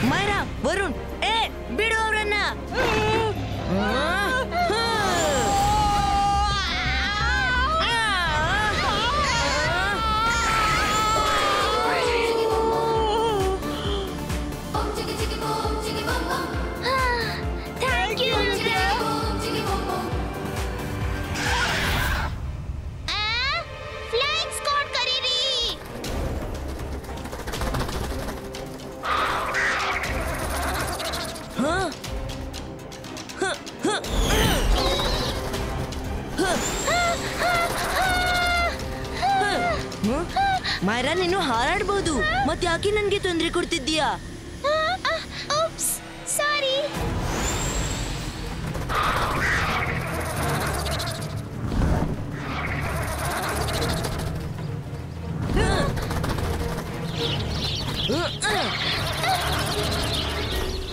ಮೈರಾ, ವರುಣ್, ಬಿಡು ಅವರನ್ನ. ಮೈರಾ, ನೀನು ಹಾರಾಡ್ಬೋದು. ಮತ್ತೆ ಯಾಕೆ ನನ್ಗೆ ತೊಂದರೆ ಕೊಡ್ತಿದ್ದೀಯಾ? ಸಾರಿ.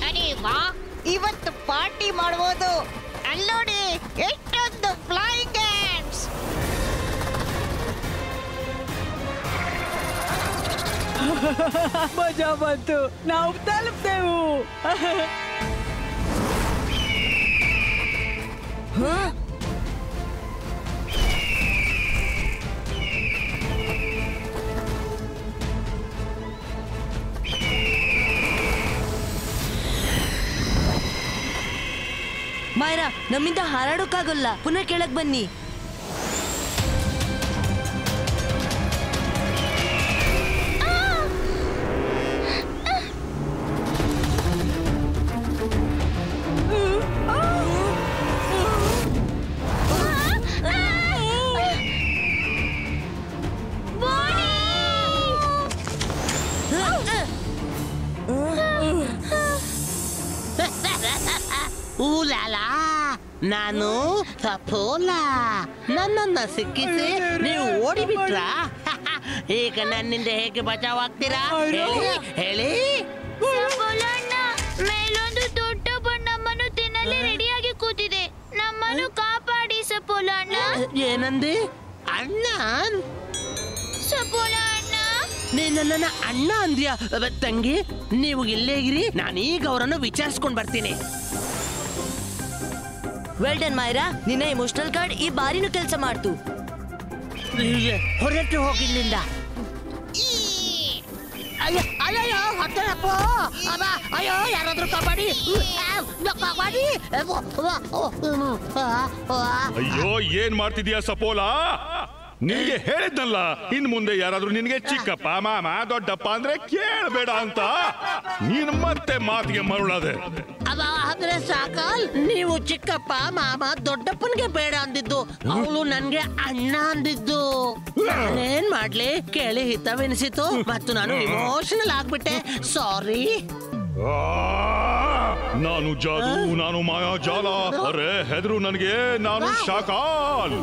ಅರೆ ವಾ, ಇವತ್ತು ಪಾರ್ಟಿ ಮಾಡಬಹುದು. ಅಲ್ಲೋಡಿ, ಎಷ್ಟೊಂದು ಫ್ಲೈಯಿಂಗ್ ಕ್ಯಾಟ್ಸ್. ಮಜಾ ಬಂತು, ನಾವು ತಲುಪ್ತೇವು. ಮೈರಾ, ನಮ್ಮಿಂದ ಹಾರಾಡೋಕ್ಕಾಗಲ್ಲ. ಪುನಃ ಕೆಳಗ್ ಬನ್ನಿ. ಊಲಾಲಾ, ನಾನು ಸಫೋಲಾ. ನನ್ನನ್ನ ಸಿಕ್ಕಿಸಿ ನೀವು ಓಡಿಬಿಟ್ರಾ? ಈಗ ನನ್ನಿಂದ ಹೇಗೆ ಬಚಾವಾಗ್ತೀರಾ ಹೇಳಿ. ಮೇಲೊಂದು ದೊಡ್ಡ ನಮ್ಮನ್ನು ತಿನ್ನಲು ರೆಡಿಯಾಗಿ ಕೂತಿದೆ. ನಮ್ಮನ್ನು ಕಾಪಾಡಿ ಸಪೋಲ ಅಣ್ಣ. ಏನಂದಿ? ಅಣ್ಣ? ಸಪೋಲ ಅಣ್ಣ, ನೀನು ನನ್ನ ಅಣ್ಣ ಅಂದ್ಯಾ? ತಂಗಿ, ನೀವು ಇಲ್ಲೇ ಇರಿ, ನಾನೀಗ ಅವರನ್ನು ವಿಚಾರಿಸ್ಕೊಂಡ್ ಬರ್ತೀನಿ. ವೆಲ್ ಡನ್ ಮೈರಾ, ನಿನ್ನ ಎಮೋಷನಲ್ ಕಾರ್ಡ್ ಈ ಬಾರಿನೂ ಕೆಲಸ ಮಾಡ್ತು. ಹೊರಟು ಹೋಗಿಲ್ಲಿಂದ. ಅಯ್ಯೋ ಹೊಟ್ಟೆನಪ್ಪ. ಅಯ್ಯೋ, ಯಾರಾದ್ರೂ ಕಬಡ್ಡಿ. ಅಯ್ಯೋ, ಏನ್ ಮಾಡ್ತಿದ್ಯಾ ಸಪೋಲಾ? ನಿನ್ಗೆ ಹೇಳಿದ್ನಲ್ಲ, ಇನ್ ಮುಂದೆ ಯಾರಾದ್ರೂ ನಿನ್ಗೆ ಚಿಕ್ಕಪ್ಪ, ಮಾಮ, ದೊಡ್ಡಪ್ಪ ಅಂದ್ರೆ ಕೇಳಬೇಡ ಅಂತ. ನೀನ್ ಮತ್ತೆ ಮಾತಿಗೆ ಮರುಳಾದೆ. ಆದ್ರೆ ಸಾಕಲ್, ನೀವು ಚಿಕ್ಕಪ್ಪ, ಮಾಮ, ದೊಡ್ಡಪ್ಪನ್ಗೆ ಬೇಡ ಅಂದಿದ್ದು, ಅವಳು ನನ್ಗೆ ಅಣ್ಣ ಅಂದಿದ್ದು. ನಾನೇನ್ ಮಾಡ್ಲಿ? ಕೇಳಿ ಹಿತವೆನಿಸಿತು ಮತ್ತು ನಾನು ಇಮೋಷನಲ್ ಆಗ್ಬಿಟ್ಟೆ. ಸಾರಿ. ನಾನು ಜಾದು, ನಾನು ಮಾಯಾಜಾಲ. ಅರೆ ಹೆದರು ನನಗೆ, ನಾನು ಶಾಕಾಲ್.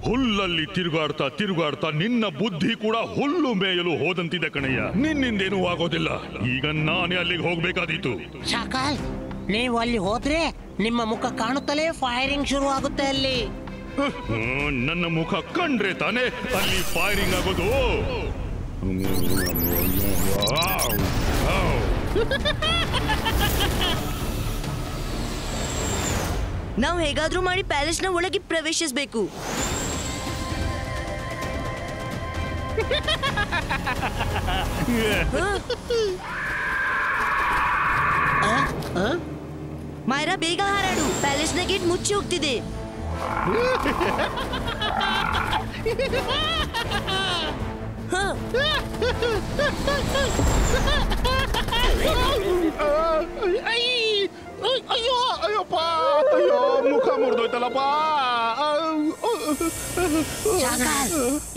ಹುಲ್ಲಲ್ಲಿ ತಿರುಗಾಡ್ತಾ ನಿನ್ನ ಬುದ್ಧಿ ಕೂಡ ಹುಲ್ಲು ಮೇಯಲು ಹೋದಂತಿದೆ ಕಣಯ್ಯ. ನಿನ್ನಿಂದೇನೂ ಆಗೋದಿಲ್ಲ. ಈಗ ನಾನೇ ಅಲ್ಲಿಗೆ ಹೋಗ್ಬೇಕಾದೀತು. ಶಾಕಾಲ್, ನೀವು ಅಲ್ಲಿ ಹೋದ್ರೆ ನಿಮ್ಮ ಮುಖ ಕಾಣುತ್ತಲೇ ಫೈರಿಂಗ್ ಶುರು ಆಗುತ್ತೆ ಅಲ್ಲಿ. ನನ್ನ ಮುಖ ಕಂಡ್ರೆ ತಾನೇ ಅಲ್ಲಿ ಫೈರಿಂಗ್ ಆಗೋದು. ನಾವು ಹೇಗಾದ್ರೂ ಮಾಡಿ ಪ್ಯಾಲೇಸ್ನ ಒಳಗೆ ಪ್ರವೇಶಿಸಬೇಕು. ಮೈರಾ, ಬೇಗ ಹಾರಾಡು. ಪ್ಯಾಲೇಸ್ನ ಗೇಟ್ ಮುಚ್ಚಿ ಹೋಗ್ತಿದೆ. ಅಯ್ಯೋ, ಅಯ್ಯಪ್ಪ, ಅಯ್ಯೋ, ಮುಖ ಮುರಿದೋಯ್ತಲ್ಲಪ್ಪ.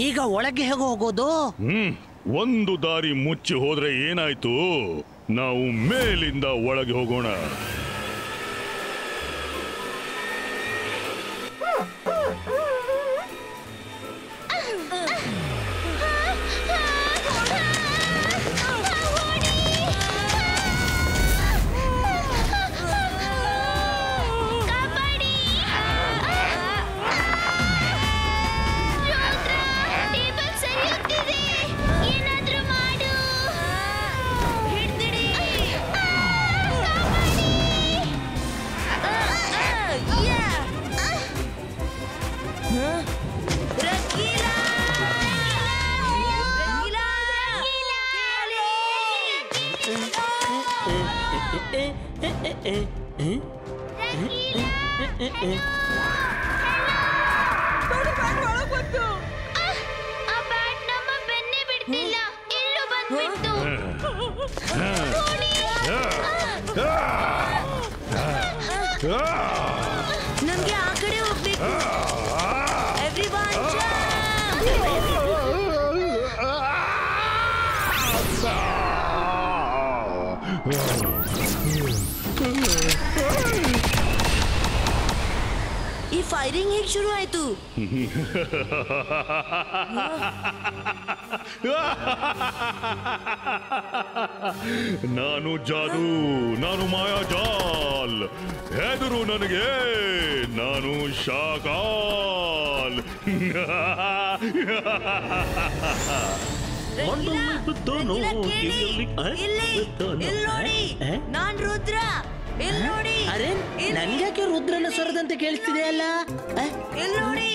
ಈಗ ಒಳಗೆ ಹೇಗೆ ಹೋಗೋದು? ಒಂದು ದಾರಿ ಮುಚ್ಚಿ ಹೋದ್ರೆ ಏನಾಯ್ತು? ನಾವು ಮೇಲಿಂದ ಒಳಗೆ ಹೋಗೋಣ. ಏನಾದ್ರೂ ಮಾಡು. ಹಿಡ್ದಿಡಿ. ಆ ಬ್ಯಾಟ್ ನಮ್ಮ ಬೆನ್ನೇ ಬಿಡ್ತಿಲ್ಲ, ಇಲ್ಲೂ ಬಂದ್ಬಿಡ್ತು. ನಮ್ಗೆ ಆ ಕಡೆ ಹೋಗ್ಬೇಕು. ಎವ್ರಿವನ್ ಈ ಫೈರಿಂಗ್ ಹೇಗೆ ಶುರು ಆಯ್ತು? ನಾನು ಜಾದೂ, ನಾನು ಮಾಯಾಜಾಲ್. ಹೆದರು ನನಗೆ, ನಾನು ಶಾಕಾಲ್. ನೋಡಿ, ನಾನ್ ರುದ್ರ. ಇಲ್ಲಿ ನೋಡಿ. ಅರೆ ನನ್ಗ್ಯಾಕೆ ರುದ್ರನ ಸ್ವರದಂತೆ ಕೇಳಿಸ್ತಿದೆಯಲ್ಲ? ಇಲ್ಲಿ ನೋಡಿ.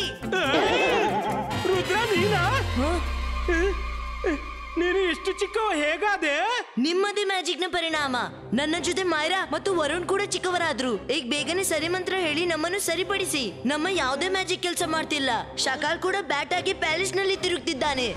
ರುದ್ರ ನೀನಾ? ನೀನು ಇಷ್ಟು ಚಿಕ್ಕವ ಹೇಗಾದೆ? ನಿಮ್ಮದೇ ಮ್ಯಾಜಿಕ್ ನ ಪರಿಣಾಮ. ನನ್ನ ಜೊತೆ ಮಾಯರಾ ಮತ್ತು ವರುಣ್ ಕೂಡ ಚಿಕ್ಕವರಾದ್ರು. ಈಗ ಬೇಗನೆ ಸರಿ ಮಂತ್ರ ಹೇಳಿ ನಮ್ಮನ್ನು ಸರಿಪಡಿಸಿ. ನಮ್ಮ ಯಾವುದೇ ಮ್ಯಾಜಿಕ್ ಕೆಲಸ ಮಾಡ್ತಿಲ್ಲ. ಶಕಾಲ್ ಕೂಡ ಬ್ಯಾಟ್ ಆಗಿ ಪ್ಯಾಲೇಸ್ ನಲ್ಲಿ ತಿರುಗ್ತಿದ್ದಾನೆ.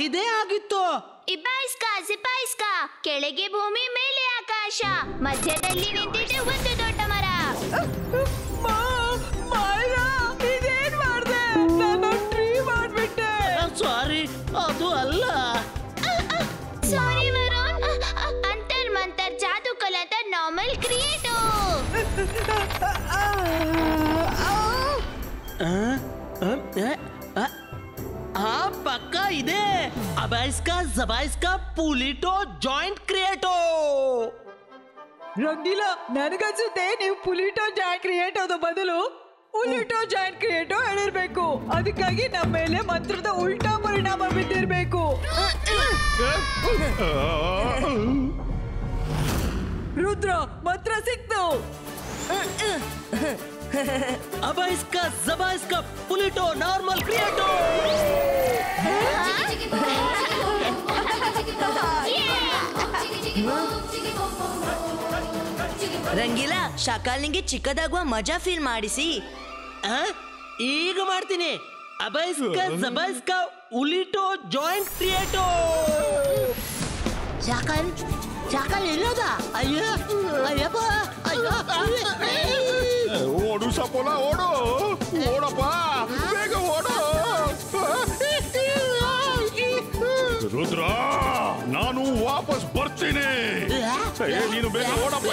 ಇದೇ ಆಗಿತ್ತು. ಇಬಾಯಿಸ್ಕಾ ಸಿಪಾಯಿಸ್ಕಾ, ಕೆಳಗೆ ಭೂಮಿ ಮೇಲೆ ಆಕಾಶ, ಮಧ್ಯದಲ್ಲಿ ನಿಂತಿದೆ ಒಂದು ದೊಡ್ಡ ಮರ. ಇದೇನ್ ಮಾಡ್ದೆ? ನಾನು ಟ್ರೀ ಮಾಡ್ಬಿಟ್ಟೆ. ಸಾರಿ, ಅದು ಅಲ್ಲ. ಸಾರಿ ವರುಣ್, ಅಂತರ್ ಮಂತರ್ ಜಾದೂ ಕಲಾತ ನಾರ್ಮಲ್ ಕ್ರಿಯೇಟೋ. ಪಕ್ಕ ಇದೆ. ಅಬಾಯಿಸ್ಕಾ ಜಬಾಯಿಸ್ಕಾ ಪುಲಿಟೋ ಜಾಯಿಂಟ್ ಕ್ರಿಯೇಟೋ. ರಂಗಿಲ, ನನಗನ್ಸುತ್ತೆ ನೀವು ಪುಲಿಟೋ ಜಾಯಿಂಟ್ ಕ್ರಿಯೇಟೋದ ಬದಲು ಉಲಿಟೋ ಜಾಯಿಂಟ್ ಕ್ರಿಯೇಟೋ ಹೇಳಿರ್ಬೇಕು. ಅದಕ್ಕಾಗಿ ನಮ್ಮ ಮೇಲೆ ಮಂತ್ರದ ಉಲ್ಟಾ ಪರಿಣಾಮ ಬಿದ್ದಿರ್ಬೇಕು. ರುದ್ರ, ಮಂತ್ರ ಸಿಕ್ತು. ಅಬಾಯಿಸ್ಕಾ ಜಬಾಯಿಸ್ಕಾ ಪುಲಿಟೋ ನಾರ್ಮಲ್ ಕ್ರಿಯೇಟೋ. ರಂಗೀಲಾ, ಶಕಾಲ್ ನಿಂಗೆ ಚಿಕ್ಕದಾಗುವ ಮಜಾ ಫೀಲ್ ಮಾಡಿಸಿ. ಈಗ ಮಾಡ್ತೀನಿ. ಅಬಾಯಿಸ್ಕಾ ಜಬಾಯಿಸ್ಕಾ ಉಲಿಟೋ ಜಾಯಿಂಟ್ ಕ್ರಿಯೇಟೋ. Shackle shackle ಎಲ್ಲೋದ? ಅಯ್ಯೋ ಅಯ್ಯಪ್ಪ, ಅಯ್ಯೋ. ಓಡು ಸಪೋಲ, ಓಡು, ಓಡಪ್ಪ, ಬೇಗ ಓಡು. ರುದ್ರ, ನಾನು ವಾಪಸ್ ಬರ್ತೀನಿ. ನೀನು ಬೇಗ ಓಡಪ್ಪ.